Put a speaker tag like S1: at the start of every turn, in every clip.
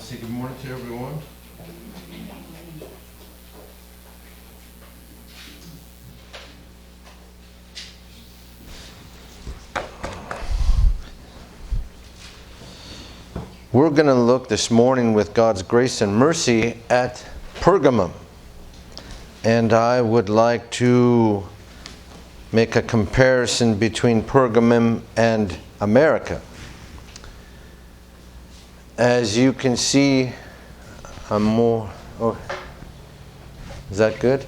S1: say good morning to everyone. We're going to look this morning with God's grace and mercy at Pergamum. And I would like to make a comparison between Pergamum and America. As you can see, is that good?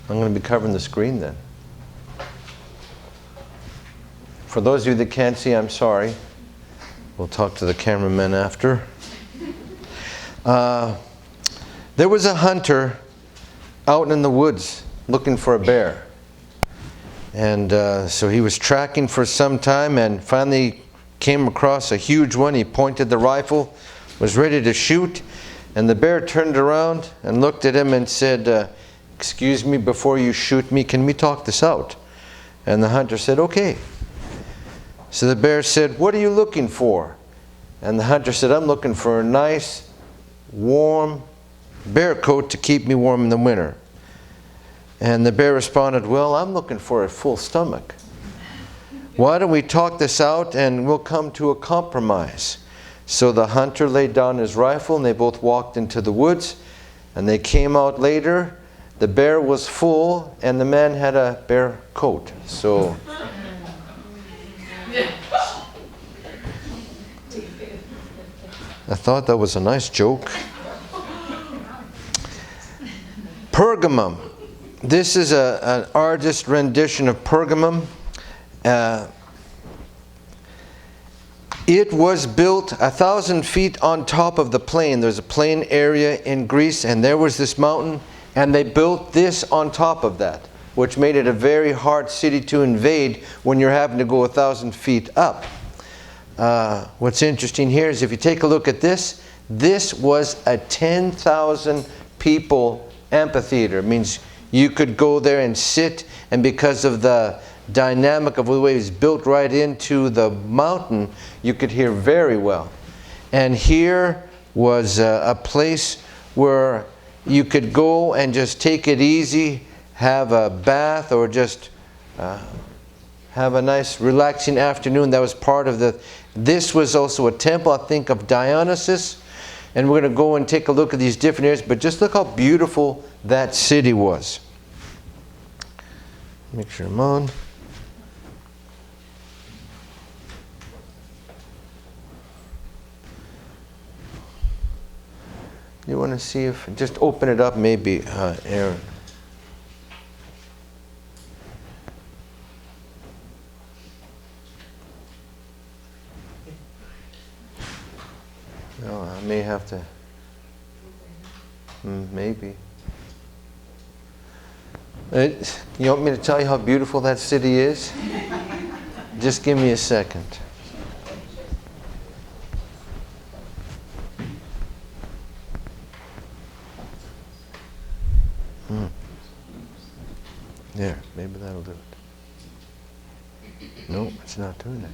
S1: I'm going to be covering the screen then. For those of you that can't see, I'm sorry. We'll talk to the cameraman after. There was a hunter out in the woods looking for a bear. And so he was tracking for some time and finally came across a huge one. He pointed the rifle, was ready to shoot, and the bear turned around and looked at him and said, "Excuse me, before you shoot me, can we talk this out?" And the hunter said, "Okay." So the bear said, "What are you looking for?" And the hunter said, "I'm looking for a nice, warm bear coat to keep me warm in the winter." And the bear responded, "Well, I'm looking for a full stomach. Why don't we talk this out and we'll come to a compromise?" So the hunter laid down his rifle and they both walked into the woods. And they came out later. The bear was full and the man had a bear coat. So I thought that was a nice joke. Pergamum. This is an artist rendition of Pergamum. It was built 1,000 feet on top of the plain. There's a plain area in Greece, and there was this mountain, and they built this on top of that, which made it a very hard city to invade when you're having to go 1,000 feet up. What's interesting here is if you take a look at this, this was a 10,000 people amphitheater. It means you could go there and sit, and because of the dynamic of the way it was built right into the mountain, you could hear very well. And here was a place where you could go and just take it easy, have a bath, or just have a nice relaxing afternoon. That was part of this was also a temple, I think, of Dionysus. And we're going to go and take a look at these different areas, but just look how beautiful that city was. Make sure I'm on. You want to see if, just open it up maybe, Aaron. No, I may have to, maybe. You want me to tell you how beautiful that city is? Just give me a second. There, maybe that'll do it. No, it's not doing it.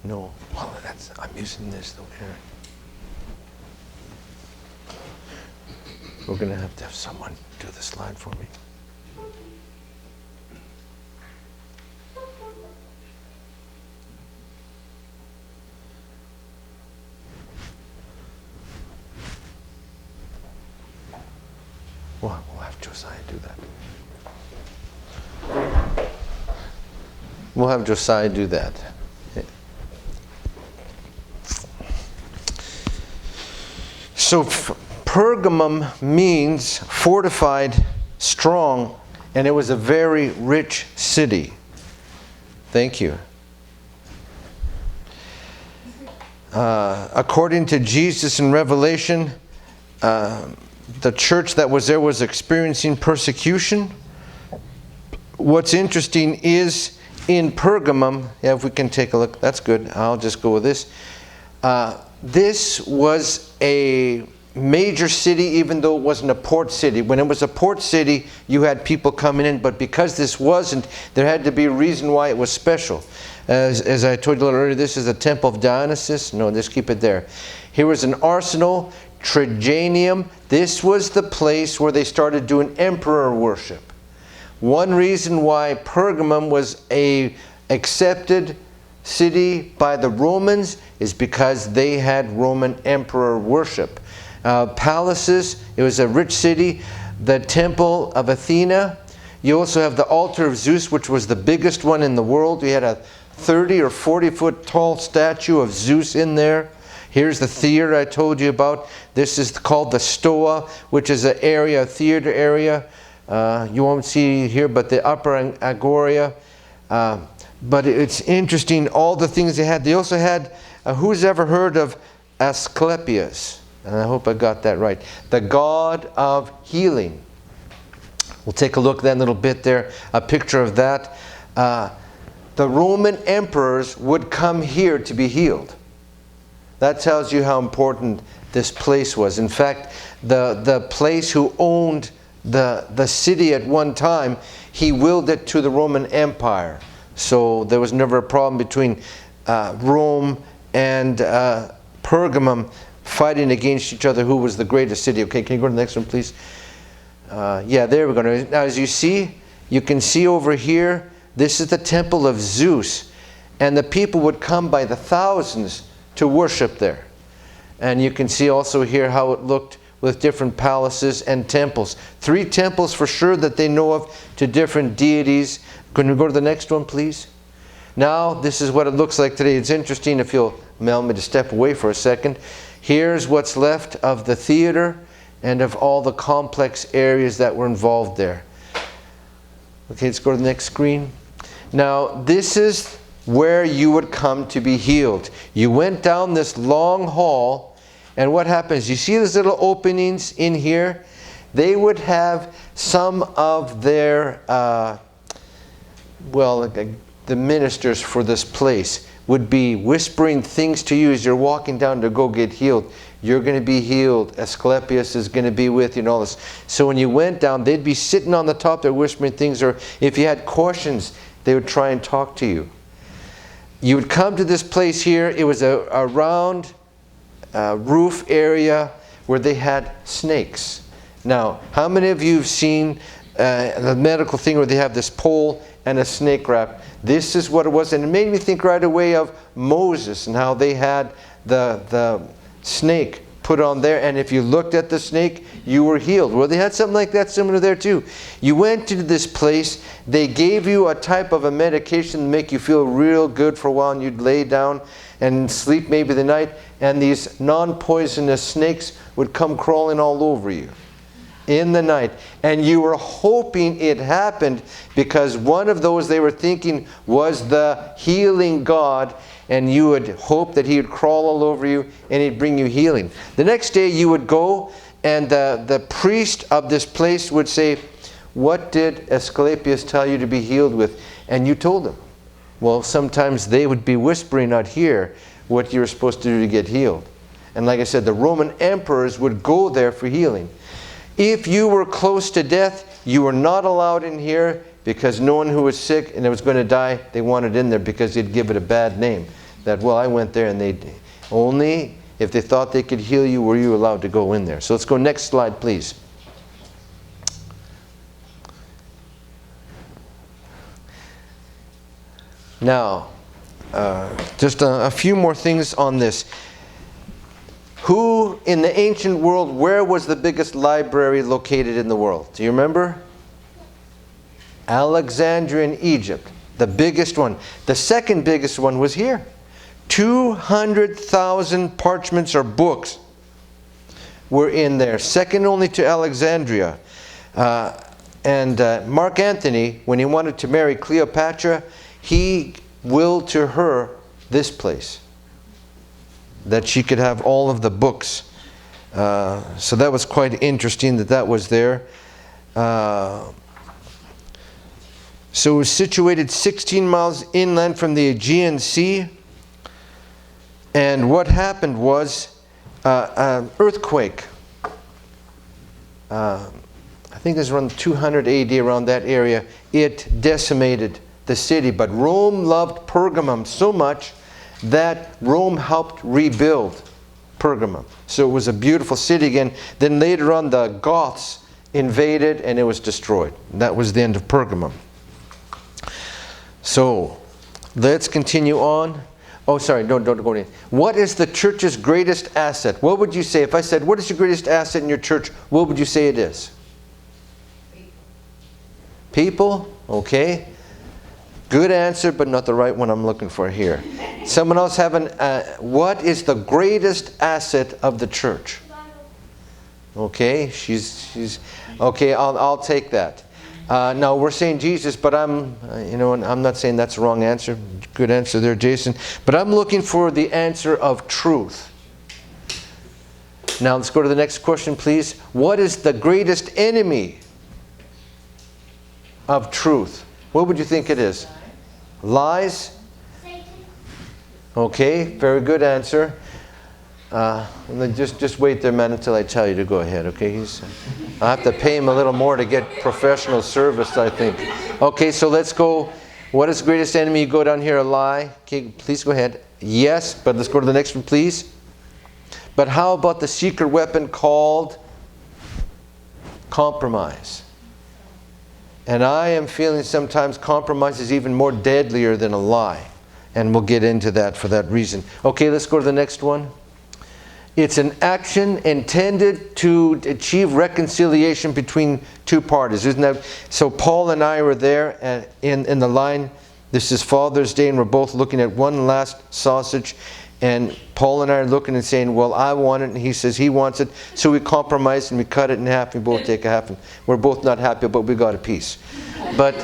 S1: No, well, I'm using this though, Aaron. We're going to have someone do the slide for me. Well, we'll have Josiah do that. We'll have Josiah do that. So Pergamum means fortified, strong, and it was a very rich city. Thank you. According to Jesus in Revelation, the church that was there was experiencing persecution. What's interesting is in Pergamum, if we can take a look, that's good. I'll just go with this. This was a major city, even though it wasn't a port city. When it was a port city, you had people coming in, but because this wasn't, there had to be a reason why it was special. As I told you a little earlier, this is the temple of Dionysus. No, just keep it there. Here was an arsenal, Trajanium. This was the place where they started doing emperor worship. One reason why Pergamum was a accepted city by the Romans is because they had Roman emperor worship. Palaces, it was a rich city. The temple of Athena. You also have the altar of Zeus, which was the biggest one in the world. You had a 30 or 40 foot tall statue of Zeus in there. Here's the theater I told you about. This is called the Stoa, which is an area, a theater area. You won't see here, but the upper Agora. But it's interesting, all the things they had. They also had, who's ever heard of Asclepius? And I hope I got that right. The god of healing. We'll take a look at that in a little bit there. A picture of that. The Roman emperors would come here to be healed. That tells you how important this place was. In fact, the place who owned the city at one time, he willed it to the Roman Empire. So there was never a problem between Rome and Pergamum fighting against each other who was the greatest city. Okay, can you go to the next one, please? Yeah, there we go. Now, as you see, you can see over here, this is the temple of Zeus. And the people would come by the thousands to worship there. And you can see also here how it looked with different palaces and temples. 3 temples for sure that they know of to different deities. Can we go to the next one, please? Now, this is what it looks like today. It's interesting if you'll allow me to step away for a second. Here's what's left of the theater and of all the complex areas that were involved there. Okay, let's go to the next screen. Now, this is where you would come to be healed. You went down this long hall, and what happens? You see these little openings in here? They would have some of their, the ministers for this place would be whispering things to you as you're walking down to go get healed. You're going to be healed. Asclepius is going to be with you and all this. So when you went down, they'd be sitting on the top there whispering things, or if you had questions, they would try and talk to you. You would come to this place here. It was a round roof area where they had snakes. Now, how many of you have seen the medical thing where they have this pole and a snake wrap? This is what it was, and it made me think right away of Moses and how they had the snake put on there, and if you looked at the snake, you were healed. Well, they had something like that similar there too. You went to this place, they gave you a type of a medication to make you feel real good for a while, and you'd lay down and sleep maybe the night, and these non-poisonous snakes would come crawling all over you in the night. And you were hoping it happened because one of those they were thinking was the healing God, and you would hope that he would crawl all over you and he'd bring you healing. The next day you would go, and the priest of this place would say, "What did Asclepius tell you to be healed with?" And you told him. Well, sometimes they would be whispering out here what you were supposed to do to get healed. And like I said, the Roman emperors would go there for healing. If you were close to death, you were not allowed in here, because no one who was sick and was going to die, they wanted in there because they'd give it a bad name. That, well, I went there, and they only if they thought they could heal you were you allowed to go in there. So let's go next slide, please. Now, just a few more things on this. Who in the ancient world, where was the biggest library located in the world? Do you remember? Alexandria in Egypt, the biggest one. The second biggest one was here. 200,000 parchments or books were in there, second only to Alexandria. And Mark Antony, when he wanted to marry Cleopatra, he willed to her this place, that she could have all of the books. So that was quite interesting that was there. So it was situated 16 miles inland from the Aegean Sea. And what happened was an earthquake I think this is around 200 AD, around that area, it decimated the city. But Rome loved Pergamum so much that Rome helped rebuild Pergamum. So it was a beautiful city again. Then later on, the Goths invaded and it was destroyed. That was the end of Pergamum. So let's continue on. Oh, sorry, don't go in. What is the church's greatest asset? What would you say? If I said, what is your greatest asset in your church, what would you say it is? People? Okay. Good answer, but not the right one I'm looking for here. Someone else have what is the greatest asset of the church? Okay, she's okay, I'll take that. No, we're saying Jesus, but I'm not saying that's the wrong answer. Good answer there, Jason. But I'm looking for the answer of truth. Now let's go to the next question, please. What is the greatest enemy of truth? What would you think it is? Lies? Okay, very good answer. Just wait there, man, until I tell you to go ahead, okay? I have to pay him a little more to get professional service, I think. Okay, so let's go. What is the greatest enemy? You go down here, a lie. Okay, please go ahead. Yes, but let's go to the next one, please. But how about the secret weapon called compromise? And I am feeling sometimes compromise is even more deadlier than a lie. And we'll get into that for that reason. Okay, let's go to the next one. It's an action intended to achieve reconciliation between two parties. Isn't that? So Paul and I were there and in the line. This is Father's Day and we're both looking at one last sausage. And Paul and I are looking and saying, well, I want it. And he says he wants it. So we compromise and we cut it in half. We both take a half. And we're both not happy, but we got a piece. But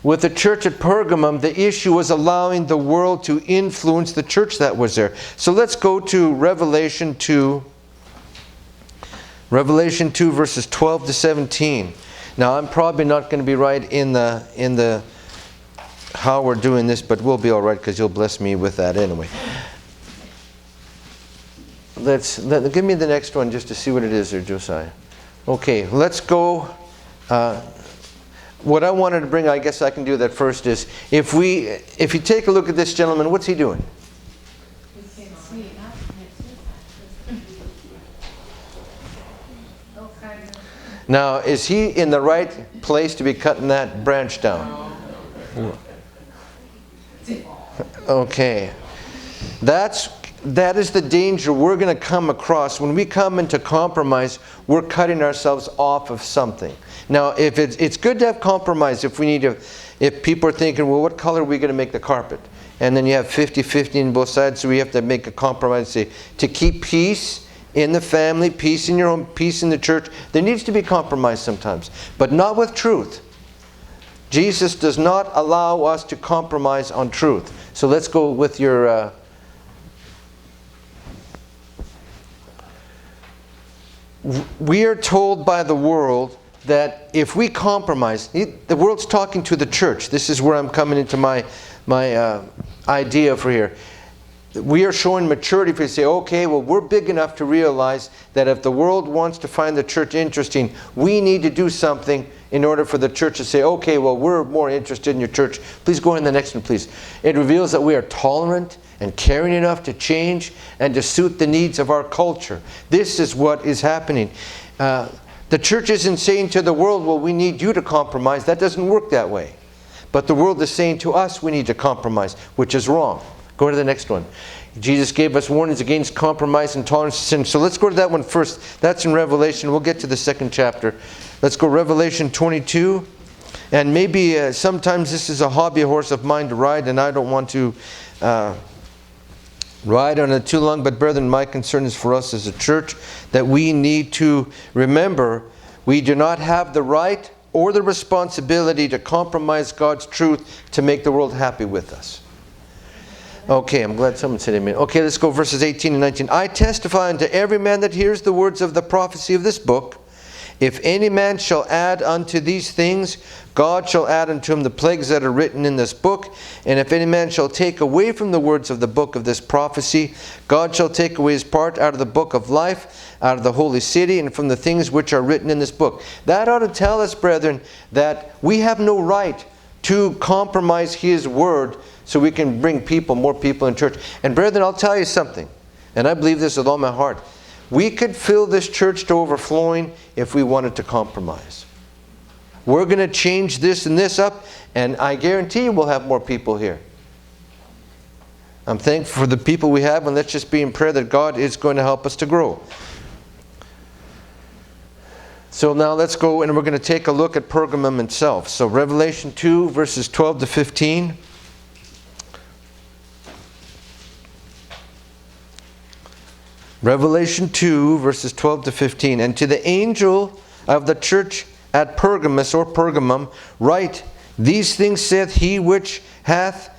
S1: with the church at Pergamum, the issue was allowing the world to influence the church that was there. So let's go to Revelation 2. Revelation 2 verses 12 to 17. Now I'm probably not going to be right in the how we're doing this, but we'll be all right because you'll bless me with that anyway. Give me the next one just to see what it is there, Josiah. Okay, let's go. What I wanted to bring, I guess I can do that first, is if you take a look at this gentleman, what's he doing? Now, is he in the right place to be cutting that branch down? Okay. That is the danger we're going to come across. When we come into compromise, we're cutting ourselves off of something. Now, if it's good to have compromise if people are thinking, well, what color are we going to make the carpet? And then you have 50-50 on both sides, so we have to make a compromise to keep peace in the family, peace in your home, peace in the church. There needs to be compromise sometimes, but not with truth. Jesus does not allow us to compromise on truth. So let's go with your... We are told by the world that if we compromise, the world's talking to the church. This is where I'm coming into my idea for here. We are showing maturity if we say, okay, well, we're big enough to realize that if the world wants to find the church interesting, we need to do something in order for the church to say, okay, well, we're more interested in your church. Please go in the next one, please. It reveals that we are tolerant and caring enough to change and to suit the needs of our culture. This is what is happening. The church isn't saying to the world, well, we need you to compromise. That doesn't work that way. But the world is saying to us, we need to compromise, which is wrong. Go to the next one. Jesus gave us warnings against compromise and tolerance to sin. So let's go to that one first. That's in Revelation. We'll get to the second chapter. Let's go Revelation 22. And maybe sometimes this is a hobby horse of mine to ride, and I don't want to ride on it too long. But brethren, my concern is for us as a church that we need to remember we do not have the right or the responsibility to compromise God's truth to make the world happy with us. Okay, I'm glad someone said amen. Okay, let's go verses 18 and 19. I testify unto every man that hears the words of the prophecy of this book. If any man shall add unto these things, God shall add unto him the plagues that are written in this book. And if any man shall take away from the words of the book of this prophecy, God shall take away his part out of the book of life, out of the holy city, and from the things which are written in this book. That ought to tell us, brethren, that we have no right to compromise his word so we can bring more people in church. And brethren, I'll tell you something, and I believe this with all my heart. We could fill this church to overflowing if we wanted to compromise. We're going to change this and this up, and I guarantee you we'll have more people here. I'm thankful for the people we have, and let's just be in prayer that God is going to help us to grow. So now let's go, and we're going to take a look at Pergamum itself. So Revelation 2, verses 12 to 15. Revelation 2, verses 12 to 15. And to the angel of the church at Pergamus, or Pergamum, write, These things saith he which hath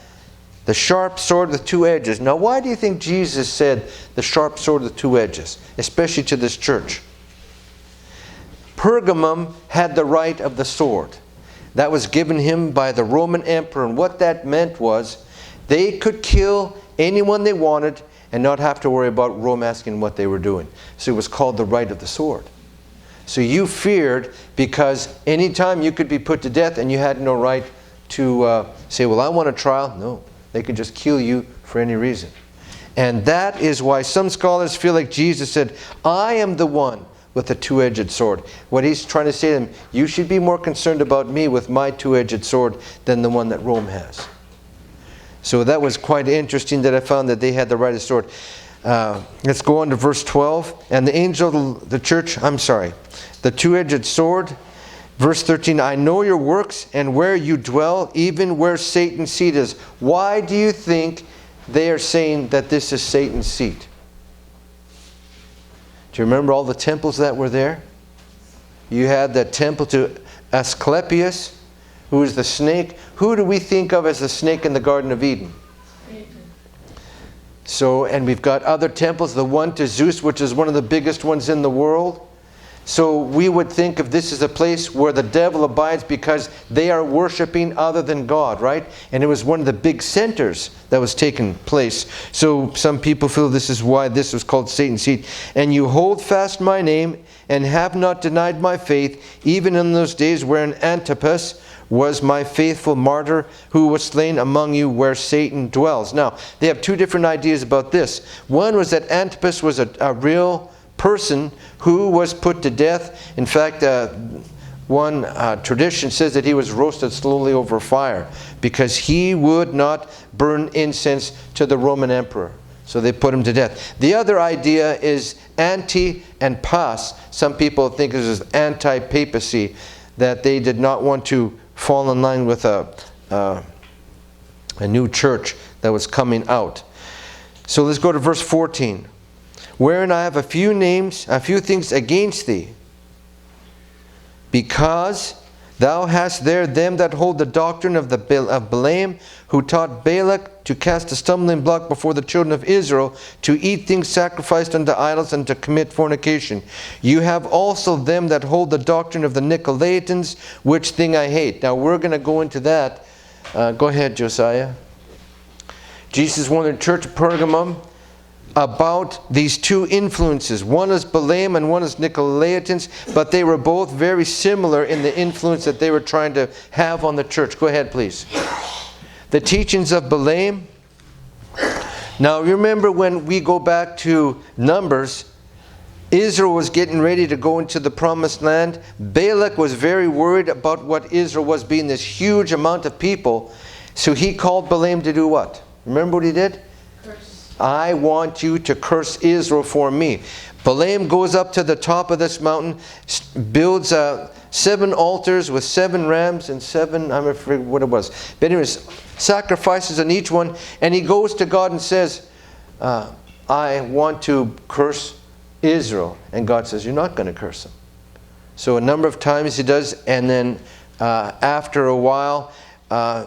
S1: the sharp sword with two edges. Now why do you think Jesus said the sharp sword with two edges? Especially to this church. Pergamum had the right of the sword. That was given him by the Roman emperor. And what that meant was they could kill anyone they wanted and not have to worry about Rome asking what they were doing. So it was called the right of the sword. So you feared because anytime you could be put to death and you had no right to say, well, I want a trial. No, they could just kill you for any reason. And that is why some scholars feel like Jesus said, I am the one with the two-edged sword. What he's trying to say to them, you should be more concerned about me with my two-edged sword than the one that Rome has. So that was quite interesting that I found that they had the right of sword. Let's go on to verse 12. And the angel of the church, the two-edged sword. Verse 13, I know your works and where you dwell, even where Satan's seat is. Why do you think they are saying that this is Satan's seat? Do you remember all the temples that were there? You had the temple to Asclepius, who is the snake. Who do we think of as the snake in the Garden of Eden? So, and we've got other temples, the one to Zeus, which is one of the biggest ones in the world. So we would think of this as a place where the devil abides because they are worshiping other than God, right? And it was one of the big centers that was taking place. So some people feel this is why this was called Satan's seat. And you hold fast my name and have not denied my faith, even in those days wherein Antipas was my faithful martyr, who was slain among you where Satan dwells. Now, they have two different ideas about this. One was that Antipas was a real person who was put to death. In fact, one tradition says that he was roasted slowly over fire because he would not burn incense to the Roman emperor. So they put him to death. The other idea is anti and pas. Some people think this is anti-papacy, that they did not want to fall in line with a new church that was coming out. So let's go to verse 14. Wherein I have a few things against thee, because thou hast there them that hold the doctrine of Balaam, who taught Balak to cast a stumbling block before the children of Israel, to eat things sacrificed unto idols, and to commit fornication. You have also them that hold the doctrine of the Nicolaitans, which thing I hate. Now we're going to go into that. Go ahead, Josiah. Jesus warned the church of Pergamum about these two influences. One is Balaam and one is Nicolaitans, but they were both very similar in the influence that they were trying to have on the church. Go ahead, please. The teachings of Balaam. Now remember, when we go back to Numbers, Israel was getting ready to go into the promised land. Balak was very worried about what Israel was being, this huge amount of people. So he called Balaam to do what? Remember what he did? I want you to curse Israel for me. Balaam goes up to the top of this mountain, builds 7 altars with 7 rams and 7, I'm afraid what it was. But anyways, sacrifices on each one. And he goes to God and says, I want to curse Israel. And God says, you're not going to curse them. So a number of times he does. And then after a while,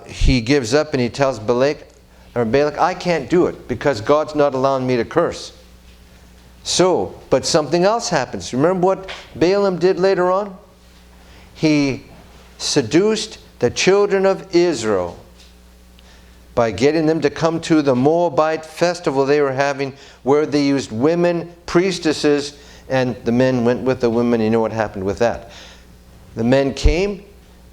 S1: he gives up and he tells Balak, I can't do it because God's not allowing me to curse. So, but something else happens. Remember what Balaam did later on? He seduced the children of Israel by getting them to come to the Moabite festival they were having, where they used women priestesses, and the men went with the women. You know what happened with that. The men came,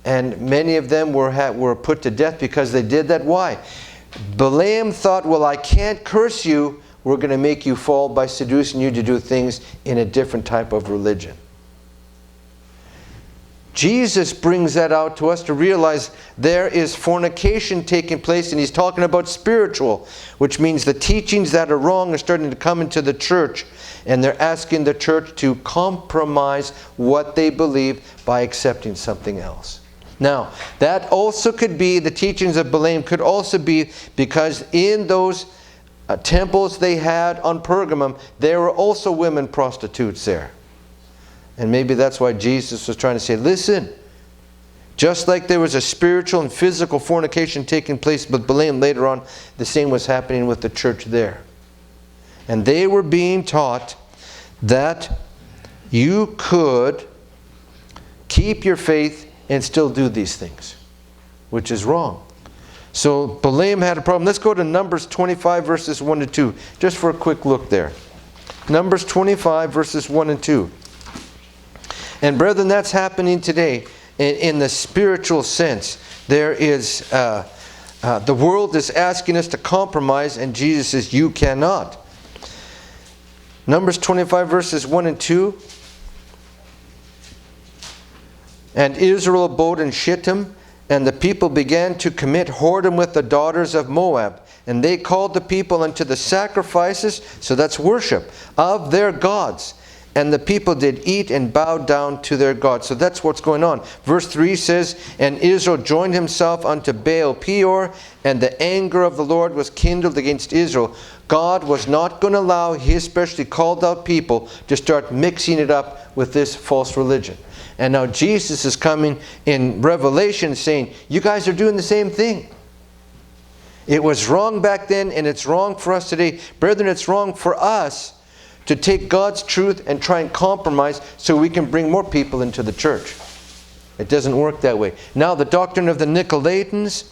S1: and many of them were put to death because they did that. Why? Balaam thought, well, I can't curse you. We're going to make you fall by seducing you to do things in a different type of religion. Jesus brings that out to us to realize there is fornication taking place, and he's talking about spiritual, which means the teachings that are wrong are starting to come into the church, and they're asking the church to compromise what they believe by accepting something else. Now, that also could be, the teachings of Balaam could also be because in those temples they had on Pergamum, there were also women prostitutes there. And maybe that's why Jesus was trying to say, listen, just like there was a spiritual and physical fornication taking place with Balaam later on, the same was happening with the church there. And they were being taught that you could keep your faith and still do these things, which is wrong. So Balaam had a problem. Let's go to Numbers 25 verses 1 to 2, just for a quick look there. Numbers 25 verses 1 and 2. And brethren, that's happening today in the spiritual sense. There is, the world is asking us to compromise, and Jesus says, you cannot. Numbers 25 verses 1 and 2. And Israel abode in Shittim, and the people began to commit whoredom with the daughters of Moab. And they called the people unto the sacrifices, so that's worship, of their gods. And the people did eat and bowed down to their gods. So that's what's going on. Verse 3 says, and Israel joined himself unto Baal Peor, and the anger of the Lord was kindled against Israel. God was not going to allow his specially called out people to start mixing it up with this false religion. And now Jesus is coming in Revelation saying, you guys are doing the same thing. It was wrong back then, and it's wrong for us today. Brethren, it's wrong for us to take God's truth and try and compromise so we can bring more people into the church. It doesn't work that way. Now, the doctrine of the Nicolaitans,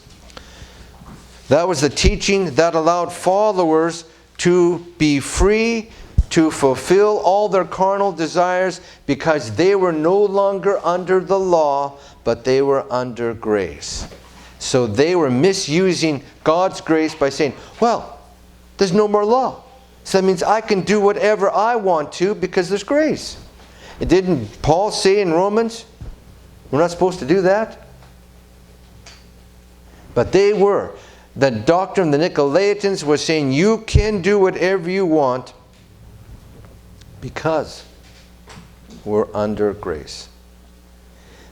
S1: that was the teaching that allowed followers to be free to fulfill all their carnal desires because they were no longer under the law, but they were under grace. So they were misusing God's grace by saying, well, there's no more law. So that means I can do whatever I want to because there's grace. Didn't Paul say in Romans, we're not supposed to do that? But they were. The doctrine of the Nicolaitans was saying you can do whatever you want because we're under grace.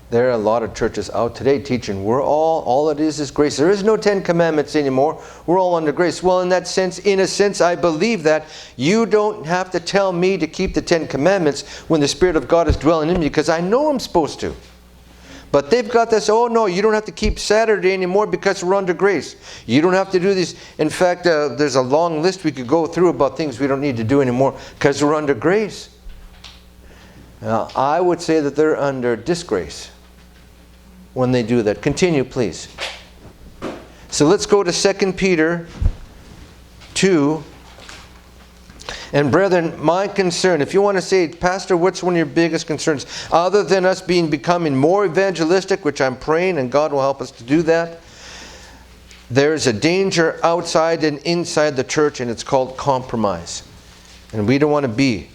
S1: There are a lot of churches out today teaching all it is grace. There is no 10 Commandments anymore. We're all under grace. Well, in that sense, in a sense, I believe that. You don't have to tell me to keep the 10 Commandments when the Spirit of God is dwelling in me because I know I'm supposed to. But they've got this, oh no, you don't have to keep Saturday anymore because we're under grace. You don't have to do this. In fact, there's a long list we could go through about things we don't need to do anymore because we're under grace. Now, I would say that they're under disgrace when they do that. Continue, please. So let's go to 2 Peter 2. And brethren, my concern, if you want to say, Pastor, what's one of your biggest concerns? Other than us becoming more evangelistic, which I'm praying and God will help us to do that, there's a danger outside and inside the church, and it's called compromise. And we don't want to be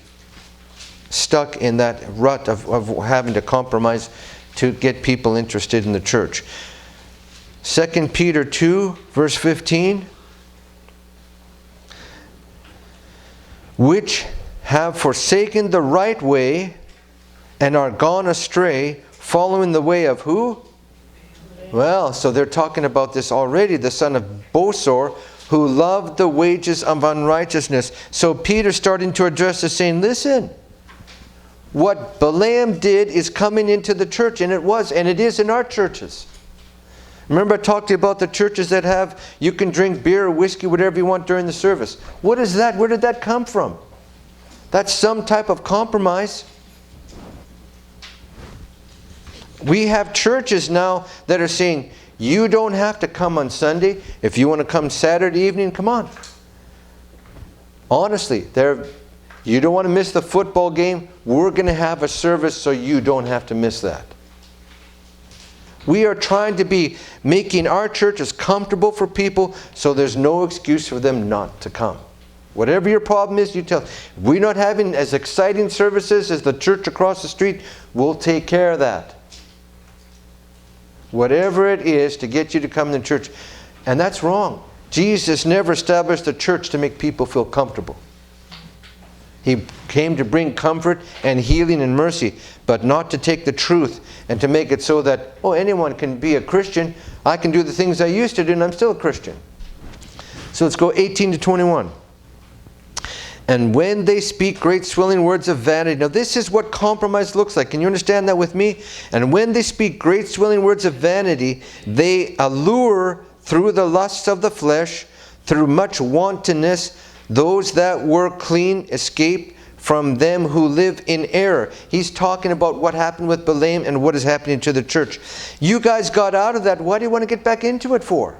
S1: stuck in that rut of having to compromise to get people interested in the church. 2 Peter 2, verse 15. Which have forsaken the right way and are gone astray, following the way of who? Well, so they're talking about this already, the son of Bosor, who loved the wages of unrighteousness. So Peter's starting to address this, saying, listen, what Balaam did is coming into the church, and it is in our churches. Remember I talked to you about the churches that have, you can drink beer or whiskey, whatever you want during the service. What is that? Where did that come from? That's some type of compromise. We have churches now that are saying, you don't have to come on Sunday. If you want to come Saturday evening, come on. Honestly, you don't want to miss the football game. We're going to have a service so you don't have to miss that. We are trying to be making our churches comfortable for people so there's no excuse for them not to come. Whatever your problem is, you tell. We're not having as exciting services as the church across the street. We'll take care of that. Whatever it is to get you to come to church. And that's wrong. Jesus never established the church to make people feel comfortable. He came to bring comfort and healing and mercy, but not to take the truth and to make it so that, oh, anyone can be a Christian. I can do the things I used to do and I'm still a Christian. So let's go 18 to 21. And when they speak great swelling words of vanity. Now this is what compromise looks like. Can you understand that with me? And when they speak great swelling words of vanity, they allure through the lusts of the flesh, through much wantonness, those that were clean escape from them who live in error. He's talking about what happened with Balaam and what is happening to the church. You guys got out of that. Why do you want to get back into it for?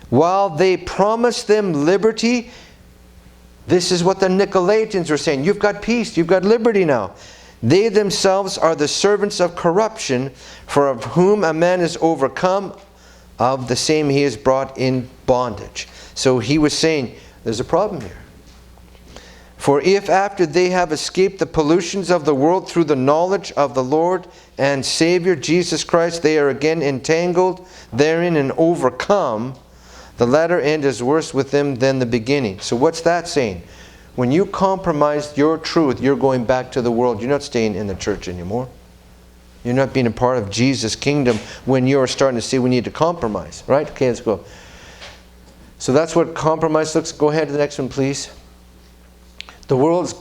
S1: While they promise them liberty, this is what the Nicolaitans are saying. You've got peace. You've got liberty now. They themselves are the servants of corruption, for of whom a man is overcome, of the same he is brought in bondage. So he was saying, there's a problem here. For if after they have escaped the pollutions of the world through the knowledge of the Lord and Savior Jesus Christ, they are again entangled therein and overcome, the latter end is worse with them than the beginning. So what's that saying? When you compromise your truth, you're going back to the world. You're not staying in the church anymore. You're not being a part of Jesus' kingdom when you're starting to see we need to compromise. Right? Okay, let's go. So that's what compromise looks. Go ahead to the next one, please. The world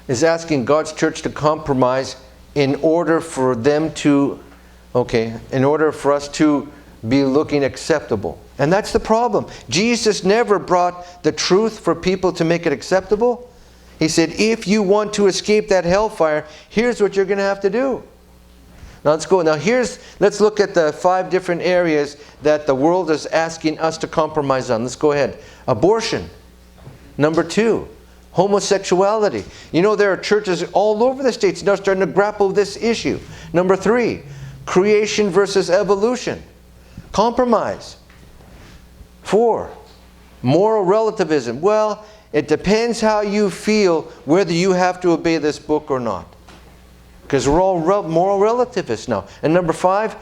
S1: is asking God's church to compromise in order for them to, in order for us to be looking acceptable. And that's the problem. Jesus never brought the truth for people to make it acceptable. He said, if you want to escape that hellfire, here's what you're going to have to do. Now let's go. Now let's look at the 5 different areas that the world is asking us to compromise on. Let's go ahead. Abortion. Number 2, homosexuality. You know, there are churches all over the States now starting to grapple with this issue. Number 3, creation versus evolution. Compromise. 4, moral relativism. Well, it depends how you feel whether you have to obey this book or not. Because we're all moral relativists now. And number 5,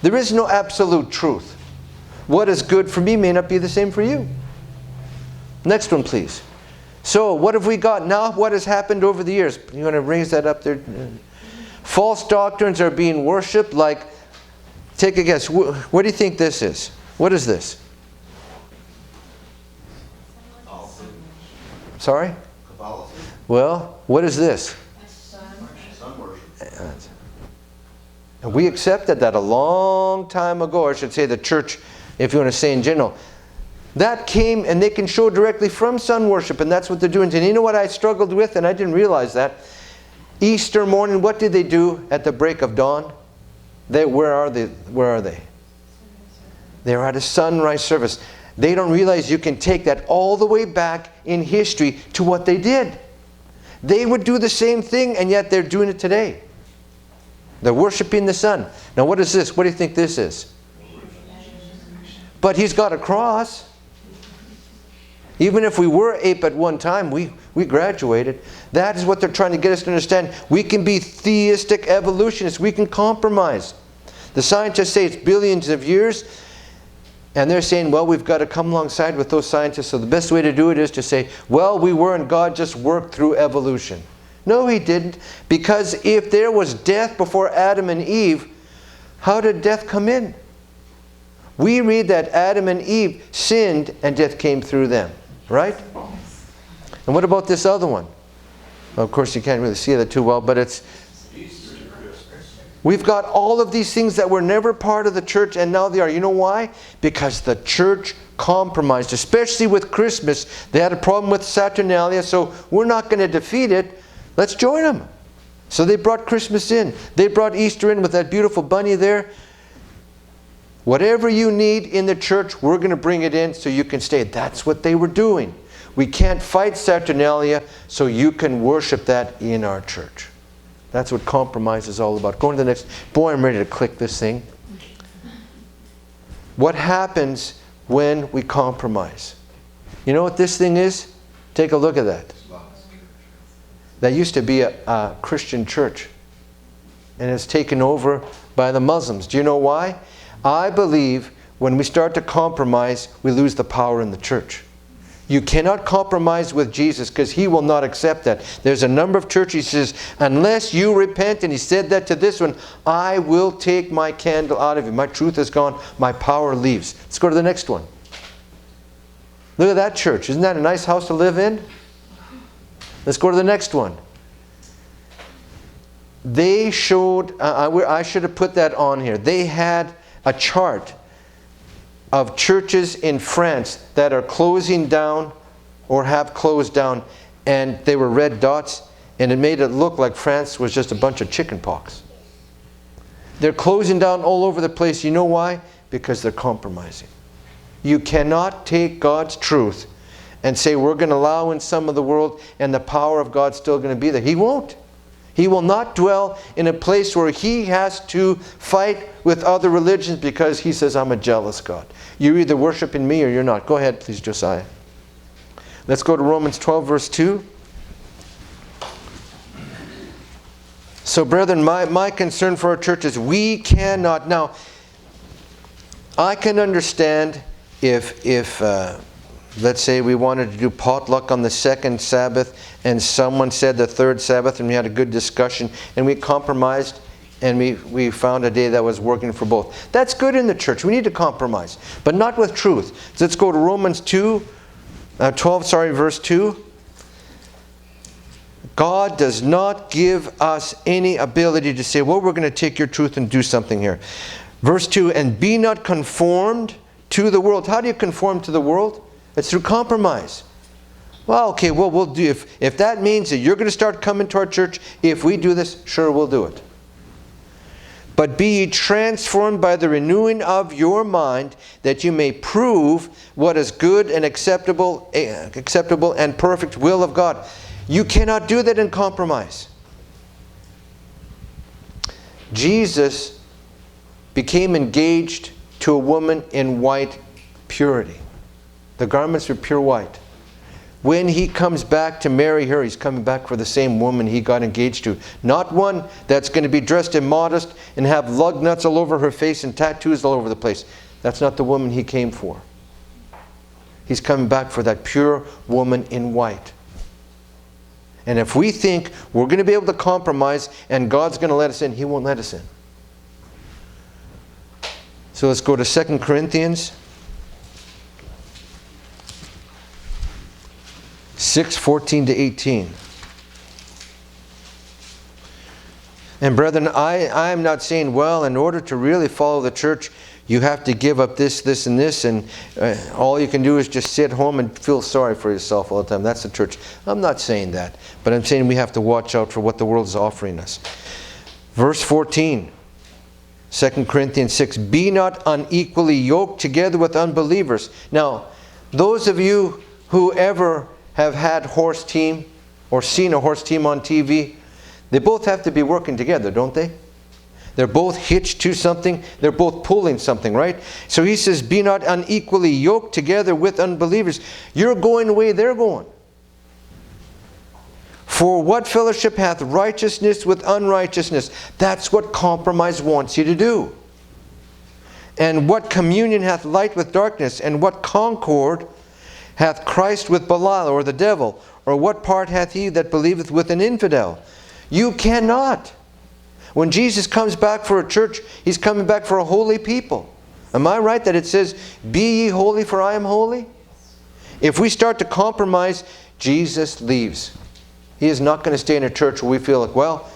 S1: there is no absolute truth. What is good for me may not be the same for you. Next one, please. So, what have we got now? What has happened over the years? You want to raise that up there? False doctrines are being worshipped. Like, take a guess. What do you think this is? What is this? Sorry?
S2: Catholicism.
S1: Well, what is this?
S2: Sun worship.
S1: And we accepted that a long time ago. I should say the church, if you want to say in general. That came, and they can show directly from sun worship, and that's what they're doing. And you know what I struggled with, and I didn't realize that? Easter morning, what did they do at the break of dawn? Where are they? They're at a sunrise service. They don't realize you can take that all the way back in history to what they did. They would do the same thing, and yet they're doing it today. They're worshiping the sun. Now what is this? What do you think this is? But he's got a cross. Even if we were ape at one time, we graduated. That is what they're trying to get us to understand. We can be theistic evolutionists. We can compromise. The scientists say it's billions of years. And they're saying, well, we've got to come alongside with those scientists. So the best way to do it is to say, well, we weren't. God just worked through evolution. No, he didn't. Because if there was death before Adam and Eve, how did death come in? We read that Adam and Eve sinned and death came through them. Right? And what about this other one? Well, of course, you can't really see that too well, but it's We've got all of these things that were never part of the church, and now they are. You know why? Because the church compromised, especially with Christmas. They had a problem with Saturnalia, so we're not going to defeat it. Let's join them. So they brought Christmas in. They brought Easter in with that beautiful bunny there. Whatever you need in the church, we're going to bring it in so you can stay. That's what they were doing. We can't fight Saturnalia, so you can worship that in our church. That's what compromise is all about. Going to the next. Boy, I'm ready to click this thing. What happens when we compromise? You know what this thing is? Take a look at that. That used to be a Christian church. And it's taken over by the Muslims. Do you know why? I believe when we start to compromise, we lose the power in the church. You cannot compromise with Jesus because He will not accept that. There's a number of churches He says, unless you repent, and He said that to this one, I will take my candle out of you. My truth is gone. My power leaves. Let's go to the next one. Look at that church. Isn't that a nice house to live in? Let's go to the next one. They showed, I should have put that on here. They had a chart of churches in France that are closing down or have closed down, and they were red dots, and it made it look like France was just a bunch of chicken pox. They're closing down all over the place. You know why? Because they're compromising. You cannot take God's truth and say we're going to allow in some of the world and the power of God's still going to be there. He won't. He will not dwell in a place where He has to fight with other religions because He says, I'm a jealous God. You're either worshiping me or you're not. Go ahead, please, Josiah. Let's go to Romans 12, verse 2. So, brethren, my concern for our church is we cannot. Now, I can understand if let's say we wanted to do potluck on the second Sabbath and someone said the third Sabbath and we had a good discussion and we compromised and we found a day that was working for both. That's good in the church. We need to compromise, but not with truth. So let's go to Romans 12, verse 2. God does not give us any ability to say, well, we're going to take your truth and do something here. Verse 2, and be not conformed to the world. How do you conform to the world? It's through compromise. Well, okay, well, we'll do, if that means that you're going to start coming to our church, if we do this, sure, we'll do it. But be ye transformed by the renewing of your mind, that you may prove what is good and acceptable and perfect will of God. You cannot do that in compromise. Jesus became engaged to a woman in white purity. The garments were pure white. When He comes back to marry her, He's coming back for the same woman He got engaged to. Not one that's going to be dressed immodest and have lug nuts all over her face and tattoos all over the place. That's not the woman He came for. He's coming back for that pure woman in white. And if we think we're going to be able to compromise and God's going to let us in, He won't let us in. So let's go to 2 Corinthians 6:14-18. And brethren, I am not saying, well, in order to really follow the church, you have to give up this, this, and this, and all you can do is just sit home and feel sorry for yourself all the time. That's the church. I'm not saying that, but I'm saying we have to watch out for what the world is offering us. Verse 14, 2 Corinthians 6, be not unequally yoked together with unbelievers. Now, those of you who ever have had horse team or seen a horse team on TV, they both have to be working together, don't they? They're both hitched to something. They're both pulling something, right? So he says, be not unequally yoked together with unbelievers. You're going the way they're going. For what fellowship hath righteousness with unrighteousness? That's what compromise wants you to do. And what communion hath light with darkness? And what concord hath Christ with Belial, or the devil? Or what part hath he that believeth with an infidel? You cannot. When Jesus comes back for a church, He's coming back for a holy people. Am I right that it says, be ye holy for I am holy? If we start to compromise, Jesus leaves. He is not going to stay in a church where we feel like, well,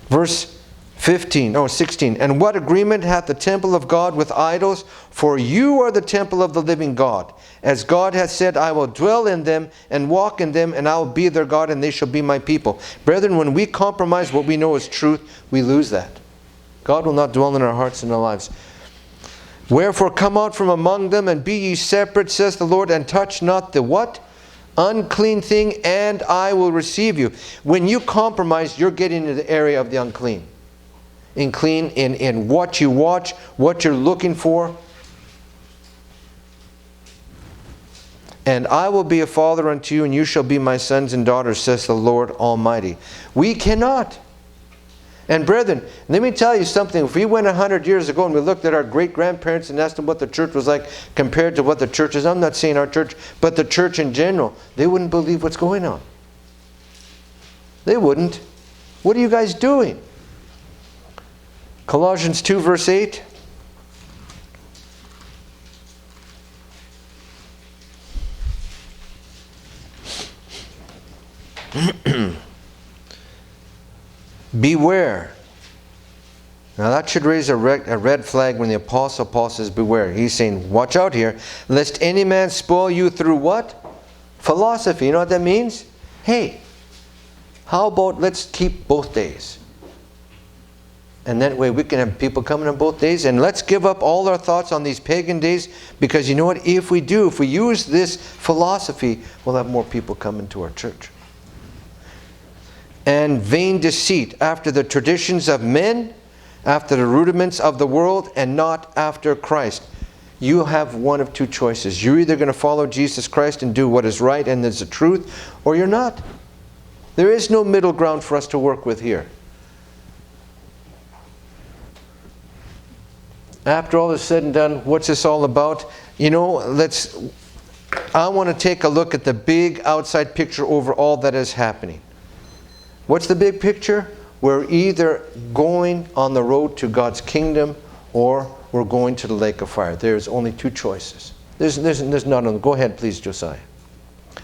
S1: verse 16. And what agreement hath the temple of God with idols? For you are the temple of the living God. As God hath said, I will dwell in them and walk in them, and I will be their God, and they shall be my people. Brethren, when we compromise what we know is truth, we lose that. God will not dwell in our hearts and our lives. Wherefore come out from among them, and be ye separate, says the Lord, and touch not the what? Unclean thing, and I will receive you. When you compromise, you're getting into the area of the unclean. Unclean in what you watch, what you're looking for. And I will be a father unto you, and you shall be my sons and daughters, says the Lord Almighty. We cannot. And brethren, let me tell you something. If we went 100 years ago and we looked at our great-grandparents and asked them what the church was like compared to what the church is, I'm not saying our church, but the church in general, they wouldn't believe what's going on. They wouldn't. What are you guys doing? Colossians 2 verse 8. Beware. Now that should raise a red flag when the Apostle Paul says beware. He's saying, watch out here, lest any man spoil you through what? Philosophy. You know what that means? Hey, how about let's keep both days? And that way we can have people coming on both days. And let's give up all our thoughts on these pagan days. Because you know what? If we use this philosophy, we'll have more people come into our church. And vain deceit, after the traditions of men, after the rudiments of the world, and not after Christ. You have one of two choices. You're either going to follow Jesus Christ and do what is right and is the truth, or you're not. There is no middle ground for us to work with here. After all is said and done, what's this all about? You know, I want to take a look at the big outside picture over all that is happening. What's the big picture? We're either going on the road to God's kingdom, or we're going to the lake of fire. There's only two choices. There's not on. Go ahead, please, Josiah.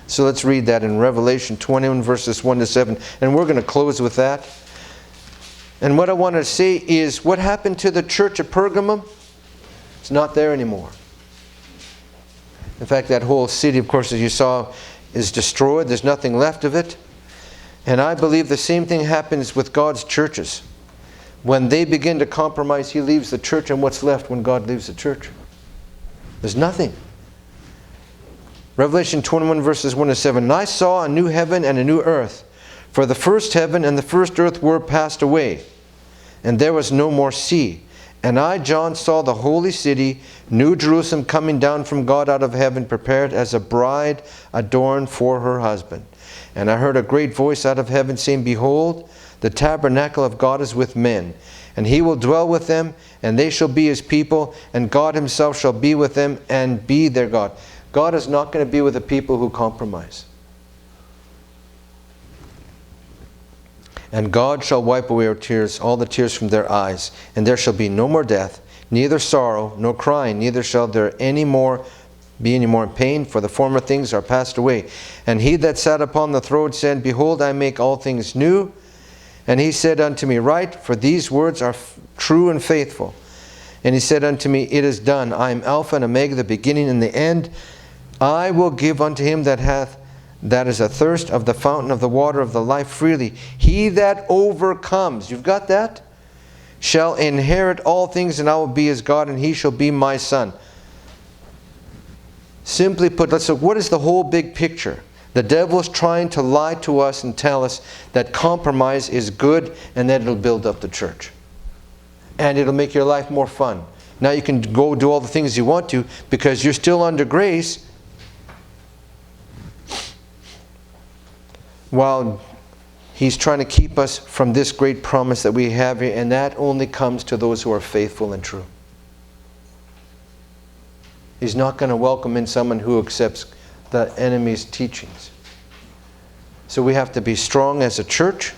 S1: So let's read that in Revelation 21, verses 1 to 7. And we're going to close with that. And what I want to say is, what happened to the church at Pergamum? It's not there anymore. In fact, that whole city, of course, as you saw, is destroyed. There's nothing left of it. And I believe the same thing happens with God's churches. When they begin to compromise, He leaves the church, and what's left when God leaves the church? There's nothing. Revelation 21 verses 1 to 7. And I saw a new heaven and a new earth. For the first heaven and the first earth were passed away, and there was no more sea. And I, John, saw the holy city, New Jerusalem, coming down from God out of heaven, prepared as a bride adorned for her husband. And I heard a great voice out of heaven saying, Behold, the tabernacle of God is with men, and He will dwell with them, and they shall be His people, and God Himself shall be with them and be their God. God is not going to be with the people who compromise. And God shall wipe away our tears, all the tears from their eyes, and there shall be no more death, neither sorrow, nor crying, neither shall there be any more pain, for the former things are passed away. And He that sat upon the throne said, Behold, I make all things new. And He said unto me, Write, for these words are true and faithful. And He said unto me, It is done. I am Alpha and Omega, the beginning and the end. I will give unto him that is athirst of the fountain of the water of the life freely. He that overcomes, you've got that? Shall inherit all things, and I will be his God, and he shall be my son. Simply put, let's look, what is the whole big picture? The devil's trying to lie to us and tell us that compromise is good and that it'll build up the church. And it'll make your life more fun. Now you can go do all the things you want to because you're still under grace, while he's trying to keep us from this great promise that we have here, and that only comes to those who are faithful and true. He's not going to welcome in someone who accepts the enemy's teachings. So we have to be strong as a church,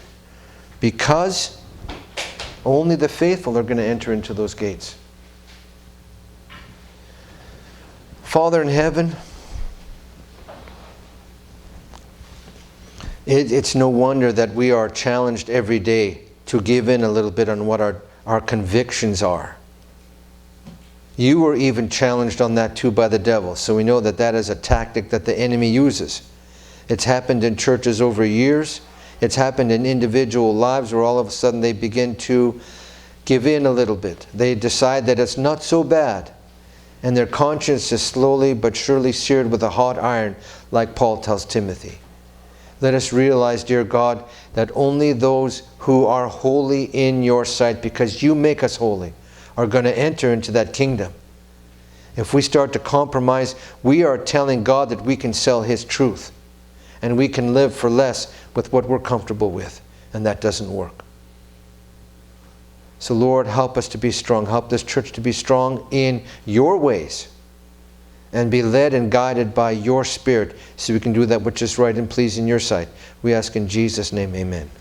S1: because only the faithful are going to enter into those gates. Father in heaven, it's no wonder that we are challenged every day to give in a little bit on what our convictions are. You were even challenged on that too by the devil. So we know that that is a tactic that the enemy uses. It's happened in churches over years. It's happened in individual lives where all of a sudden they begin to give in a little bit. They decide that it's not so bad. And their conscience is slowly but surely seared with a hot iron, like Paul tells Timothy. Let us realize, dear God, that only those who are holy in your sight, because you make us holy, are going to enter into that kingdom. If we start to compromise, we are telling God that we can sell His truth. And we can live for less with what we're comfortable with. And that doesn't work. So Lord, help us to be strong. Help this church to be strong in your ways. And be led and guided by your Spirit, so we can do that which is right and pleasing in your sight. We ask in Jesus' name, amen.